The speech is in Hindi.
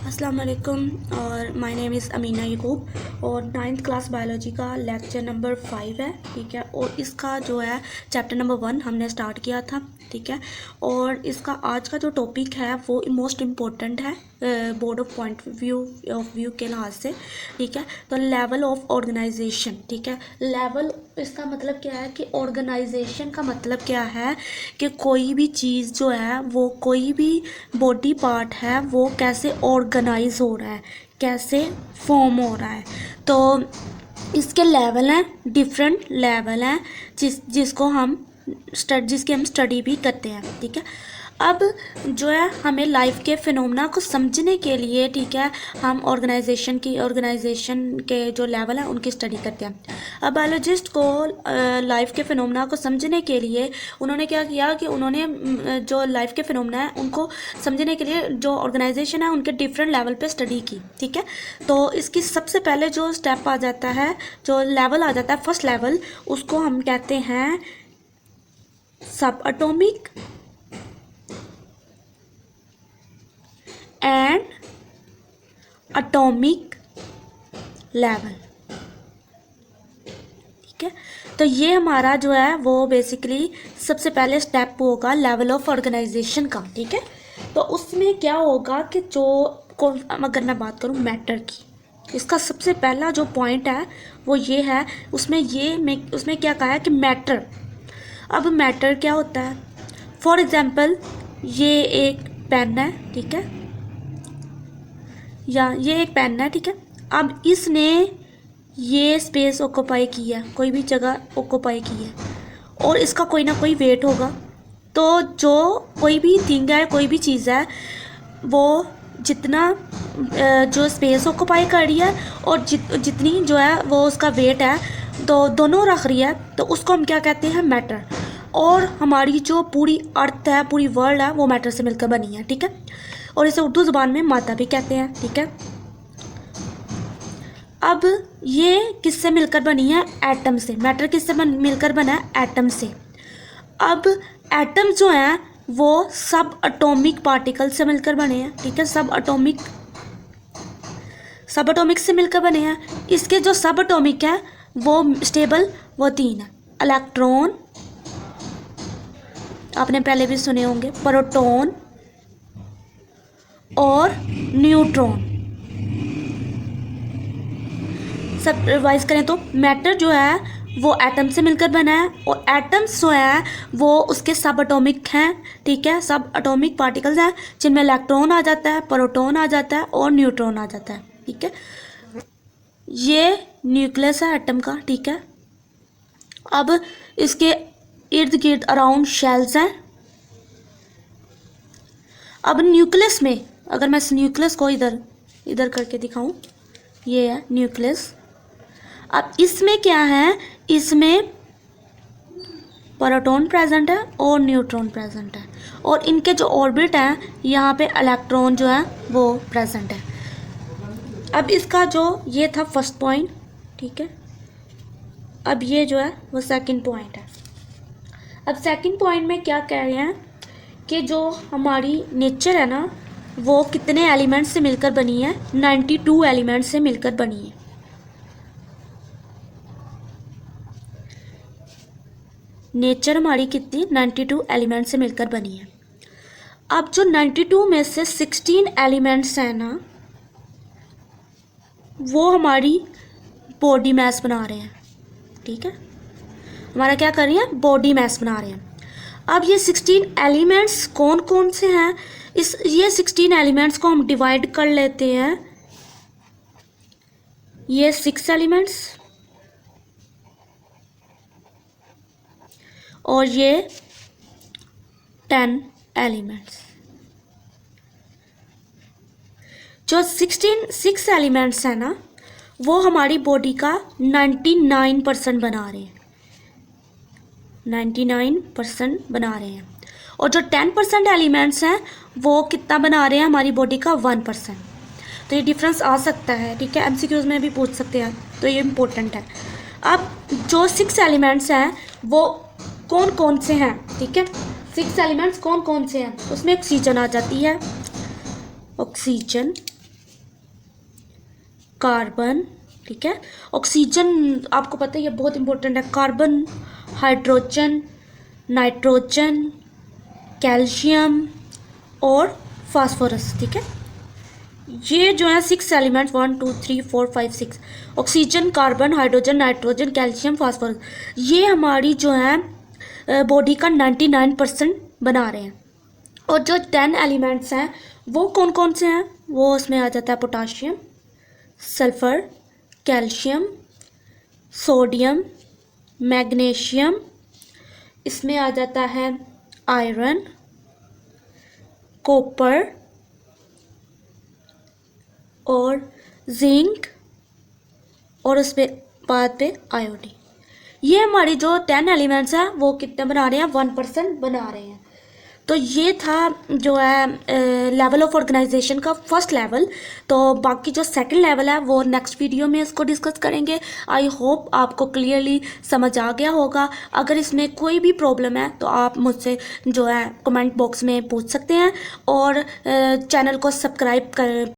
अस्सलाम वालेकुम और माय नेम इज़ अमीना यकूब और 9th क्लास बायोलॉजी का लेक्चर नंबर 5 है। ठीक है, और इसका जो है चैप्टर नंबर 1 हमने स्टार्ट किया था। ठीक है, और इसका आज का जो टॉपिक है वो मोस्ट इम्पोर्टेंट है बोर्ड ऑफ पॉइंट व्यू के लिहाज से। ठीक है, तो लेवल ऑफ ऑर्गेनाइजेशन। ठीक है, लेवल इसका मतलब क्या है कि ऑर्गेनाइजेशन का मतलब क्या है कि कोई भी चीज़ जो है वो कोई भी बॉडी पार्ट है वो कैसे ऑर्गेनाइज हो रहा है, कैसे फॉर्म हो रहा है। तो इसके लेवल हैं, डिफरेंट लेवल हैं जिसकी हम स्टडी भी करते हैं। ठीक है, अब जो है हमें लाइफ के फिनोमेना को समझने के लिए, ठीक है, हम ऑर्गेनाइजेशन के जो लेवल हैं उनकी स्टडी करते हैं। अब बायोलॉजिस्ट को लाइफ के फिनोमेना को समझने के लिए उन्होंने क्या किया कि उन्होंने जो लाइफ के फिनोमेना है उनको समझने के लिए जो ऑर्गेनाइजेशन है उनके डिफरेंट लेवल पे स्टडी की। ठीक है, तो इसकी सबसे पहले जो स्टेप आ जाता है, जो लेवल आ जाता है, फर्स्ट लेवल, उसको हम कहते हैं सब एटॉमिक एंड एटॉमिक लेवल। ठीक है, तो ये हमारा जो है वो बेसिकली सबसे पहले स्टेप होगा लेवल ऑफ ऑर्गेनाइजेशन का। ठीक है, तो उसमें क्या होगा कि अगर मैं बात करूँ मैटर की, इसका सबसे पहला जो पॉइंट है वो ये है, उसमें क्या कहा है कि मैटर। अब मैटर क्या होता है? फॉर एग्जांपल ये एक पेन है। ठीक है, या ये एक पेन है। ठीक है, अब इसने ये स्पेस ऑक्यूपाई की है, कोई भी जगह ऑक्यूपाई की है, और इसका कोई ना कोई वेट होगा। तो जो कोई भी थिंग है, कोई भी चीज़ है, वो जितना जो स्पेस ऑक्यूपाई कर रही है और जितनी जो है वो उसका वेट है, तो दोनों रख रही है, तो उसको हम क्या कहते हैं? मैटर। और हमारी जो पूरी अर्थ है, पूरी वर्ल्ड है, वो मैटर से मिलकर बनी है। ठीक है, और इसे उर्दू ज़ुबान में मादा भी कहते हैं। ठीक है, अब ये किससे मिलकर बनी है? एटम से। मैटर किससे मिलकर बना है? एटम से। अब एटम जो हैं वो सब एटॉमिक पार्टिकल से मिलकर बने हैं। ठीक है, सब एटॉमिक से मिलकर बने हैं। इसके जो सब एटॉमिक है वो स्टेबल, वो 3 है। इलेक्ट्रॉन, आपने पहले भी सुने होंगे, प्रोटॉन और न्यूट्रॉन। सब रिवाइज करें तो मैटर जो है वो एटम से मिलकर बना है, और एटम्स जो है वो उसके सब एटॉमिक हैं। ठीक है, सब एटॉमिक पार्टिकल्स हैं जिनमें इलेक्ट्रॉन आ जाता है, प्रोटॉन आ जाता है और न्यूट्रॉन आ जाता है। ठीक है, ये न्यूक्लियस है एटम का। ठीक है, अब इसके इर्द गिर्द अराउंड शेल्स हैं। अब न्यूक्लियस में, अगर मैं इस न्यूक्लियस को इधर करके दिखाऊं, ये है न्यूक्लियस। अब इसमें क्या है? इसमें प्रोटॉन प्रेजेंट है और न्यूट्रॉन प्रेजेंट है, और इनके जो ऑर्बिट हैं यहाँ पे इलेक्ट्रॉन जो है वो प्रेजेंट है। अब इसका जो ये था फर्स्ट पॉइंट। ठीक है, अब ये जो है वो सेकंड पॉइंट है। अब सेकंड पॉइंट में क्या कह रहे हैं कि जो हमारी नेचर है ना वो कितने एलिमेंट्स से मिलकर बनी है? 92 एलिमेंट्स से मिलकर बनी है। नेचर हमारी कितनी? 92 एलिमेंट्स से मिलकर बनी है। अब जो 92 में से 16 एलिमेंट्स हैं ना, वो हमारी बॉडी मास बना रहे हैं। ठीक है, हमारा क्या कर रही है? बॉडी मास बना रहे हैं। अब ये 16 एलिमेंट्स कौन कौन से हैं? ये 16 एलिमेंट्स को हम डिवाइड कर लेते हैं। ये 6 एलिमेंट्स और ये 10 एलिमेंट्स। जो 6 एलिमेंट्स हैं ना वो हमारी बॉडी का 99% बना रहे हैं, 99% बना रहे हैं। और जो 10% एलिमेंट्स हैं वो कितना बना रहे हैं? हमारी बॉडी का 1%। तो ये डिफरेंस आ सकता है। ठीक है, MCQs में भी पूछ सकते हैं, तो ये इम्पोर्टेंट है। अब जो 6 एलिमेंट्स हैं वो कौन कौन से हैं? ठीक है, 6 एलिमेंट्स कौन कौन से हैं? उसमें ऑक्सीजन आ जाती है, ऑक्सीजन, कार्बन, ठीक है। ऑक्सीजन आपको पता है ये बहुत इंपॉर्टेंट है, कार्बन, हाइड्रोजन, नाइट्रोजन, कैल्शियम और फास्फोरस, ठीक है। ये जो है 6 elements 1 2 3 4 5 6 oxygen, carbon, hydrogen, nitrogen, calcium, phosphorus, ये हमारी जो है बॉडी का 99% बना रहे हैं। और जो 10 एलिमेंट्स हैं वो कौन कौन से हैं, वो उसमें आ जाता है potassium, sulphur, calcium, sodium, magnesium, इसमें आ जाता है आयरन, कॉपर और जिंक और उस पे बाद पे आयोडीन। ये हमारी जो 10 एलिमेंट्स हैं वो कितने बना रहे हैं, 1% बना रहे हैं। तो ये था जो है लेवल ऑफ ऑर्गेनाइजेशन का फर्स्ट लेवल। तो बाकी जो सेकंड लेवल है वो नेक्स्ट वीडियो में इसको डिस्कस करेंगे। आई होप आपको क्लियरली समझ आ गया होगा। अगर इसमें कोई भी प्रॉब्लम है तो आप मुझसे जो है कमेंट बॉक्स में पूछ सकते हैं और चैनल को सब्सक्राइब कर